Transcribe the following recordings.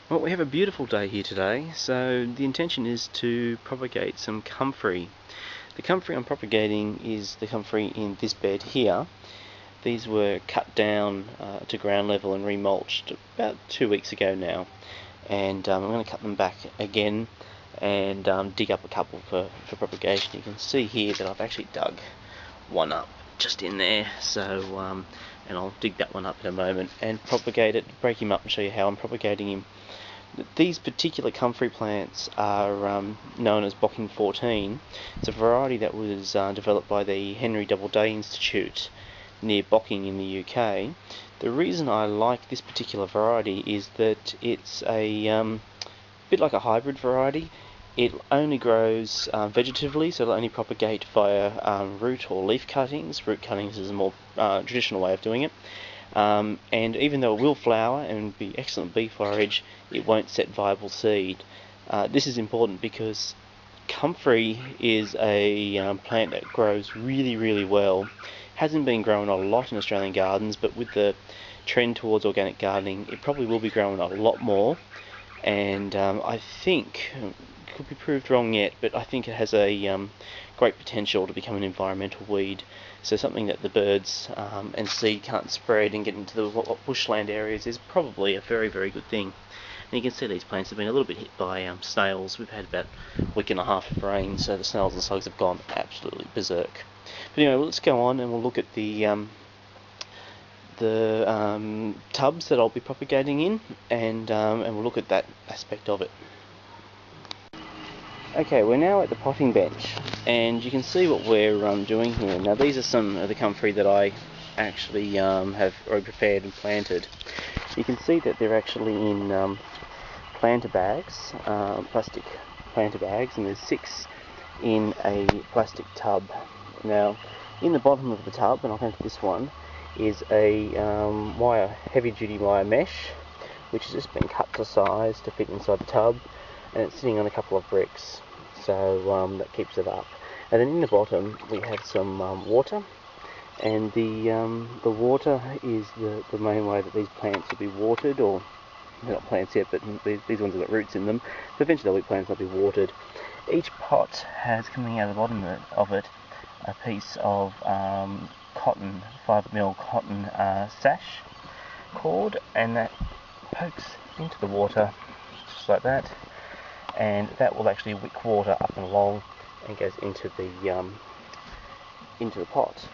Well, we have a beautiful day here today, so the intention is to propagate some comfrey. The comfrey I'm propagating is the comfrey in this bed here. These were cut down to ground level and remulched about 2 weeks ago now, and I'm going to cut them back again and dig up a couple for propagation. You can see here that I've actually dug one up just in there, so and I'll dig that one up in a moment and propagate it, break him up and show you how I'm propagating him. These particular comfrey plants are known as Bocking 14. It's a variety that was developed by the Henry Doubleday Institute near Bocking in the UK. The reason I like this particular variety is that it's a bit like a hybrid variety. It only grows vegetatively, so it'll only propagate via root or leaf cuttings. Root cuttings is a more traditional way of doing it. And even though it will flower and be excellent bee forage, it won't set viable seed. This is important because comfrey is a plant that grows really well. Hasn't been grown a lot in Australian gardens, but with the trend towards organic gardening, it probably will be grown a lot more. And I think, could be proved wrong yet, but I think it has a great potential to become an environmental weed. So something that the birds and seed can't spread and get into the bushland areas is probably a very good thing. And you can see these plants have been a little bit hit by snails. We've had about a week and a half of rain, so the snails and slugs have gone absolutely berserk. But anyway, let's go on and we'll look at the tubs that I'll be propagating in, and we'll look at that aspect of it. Okay, we're now at the potting bench, and you can see what we're doing here. Now these are some of the comfrey that I actually have already prepared and planted. You can see that they're actually in planter bags, plastic planter bags, and there's 6 in a plastic tub. Now in the bottom of the tub, and I'll go to this one, is a heavy duty wire mesh, which has just been cut to size to fit inside the tub, and it's sitting on a couple of bricks, so that keeps it up. And then in the bottom we have some water, and the water is the main way that these plants will be watered, or they're not plants yet, but these ones have got roots in them, so eventually they'll be plants that will be watered. Each pot has, coming out of the bottom of it, a piece of cotton, 5mm cotton sash cord, and that pokes into the water just like that, and that will actually wick water up and along and goes into the pot.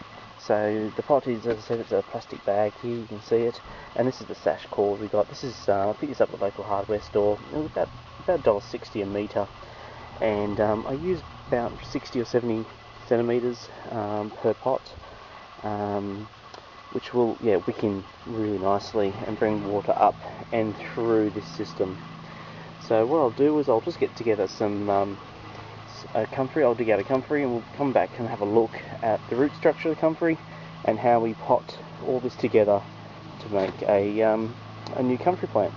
So the pot is, as I said, it's a plastic bag here, you can see it, and this is the sash cord we got. This is I picked this up at the local hardware store. It was about $1.60 a metre, and I use about 60 or 70 centimetres per pot, which will wick in really nicely and bring water up and through this system. So what I'll do is I'll just get together some comfrey. I'll dig out a comfrey, and we'll come back and have a look at the root structure of the comfrey and how we pot all this together to make a new comfrey plant.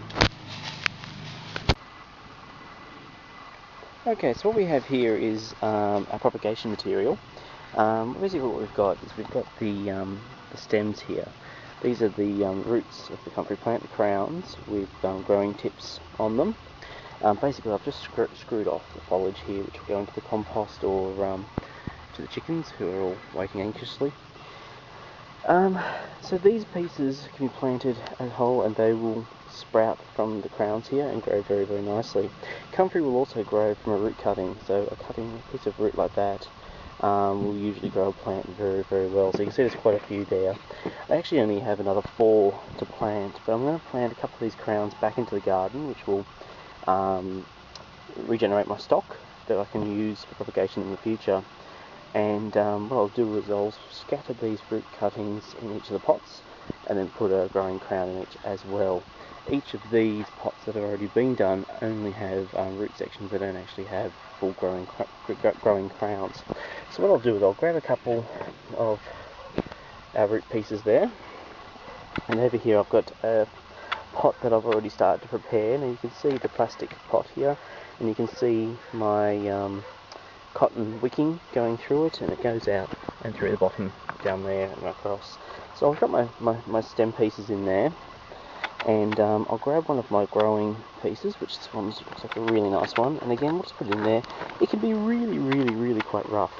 Okay, so what we have here is our propagation material. Basically what we've got is we've got the stems here. These are the roots of the comfrey plant, the crowns, with growing tips on them. Basically I've just screwed off the foliage here, which will go into the compost or to the chickens, who are all waiting anxiously. So these pieces can be planted as whole, and they will sprout from the crowns here and grow very nicely. Comfrey will also grow from a root cutting, so a piece of root like that will usually grow a plant very well. So you can see there's quite a few there. I actually only have another 4 to plant, but I'm going to plant a couple of these crowns back into the garden, which will regenerate my stock that I can use for propagation in the future. And what I'll do is I'll scatter these root cuttings in each of the pots, and then put a growing crown in each as well. Each of these pots that have already been done only have root sections that don't actually have full growing crowns. So what I'll do is I'll grab a couple of our root pieces there, and over here I've got a pot that I've already started to prepare. Now you can see the plastic pot here, and you can see my cotton wicking going through it, and it goes out and through the bottom down there and across. So I've got my stem pieces in there, And I'll grab one of my growing pieces, which this one looks like a really nice one, and again we'll just put it in there. It can be really quite rough.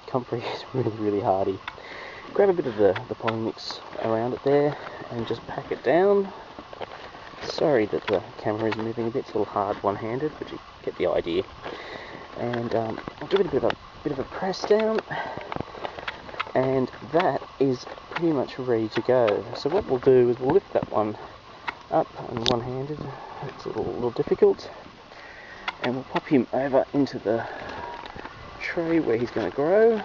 Comfrey is really hardy. Grab a bit of the potting mix around it there and just pack it down. Sorry that the camera is moving a bit, it's a little hard one-handed, but you get the idea. And I'll give it a bit of a press down, and that is pretty much ready to go. So what we'll do is we'll lift that one up, and one-handed, it's a little difficult, and we'll pop him over into the tray where he's going to grow.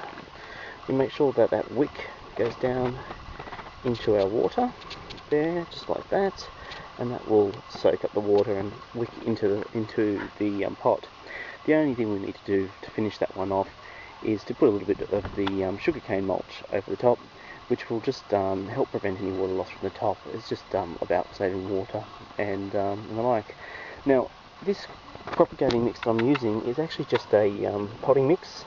We make sure that that wick goes down into our water there, just like that, and that will soak up the water and wick into the pot. The only thing we need to do to finish that one off is to put a little bit of the sugarcane mulch over the top, which will just help prevent any water loss from the top. It's just about saving water and the like. Now, this propagating mix that I'm using is actually just a potting mix.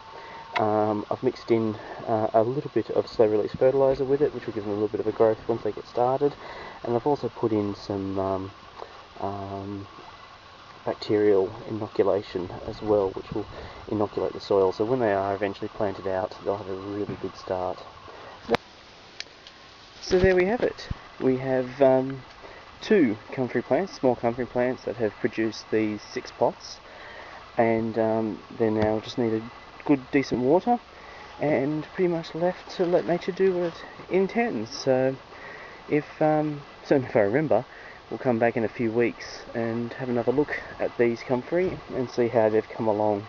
I've mixed in a little bit of slow release fertilizer with it, which will give them a little bit of a growth once they get started, and I've also put in some bacterial inoculation as well, which will inoculate the soil, so when they are eventually planted out they'll have a really good start. So there we have it. We have two comfrey plants, small comfrey plants, that have produced these 6 pots, and they now just need a good decent water and pretty much left to let nature do what it intends. So if I remember, we'll come back in a few weeks and have another look at these comfrey and see how they've come along.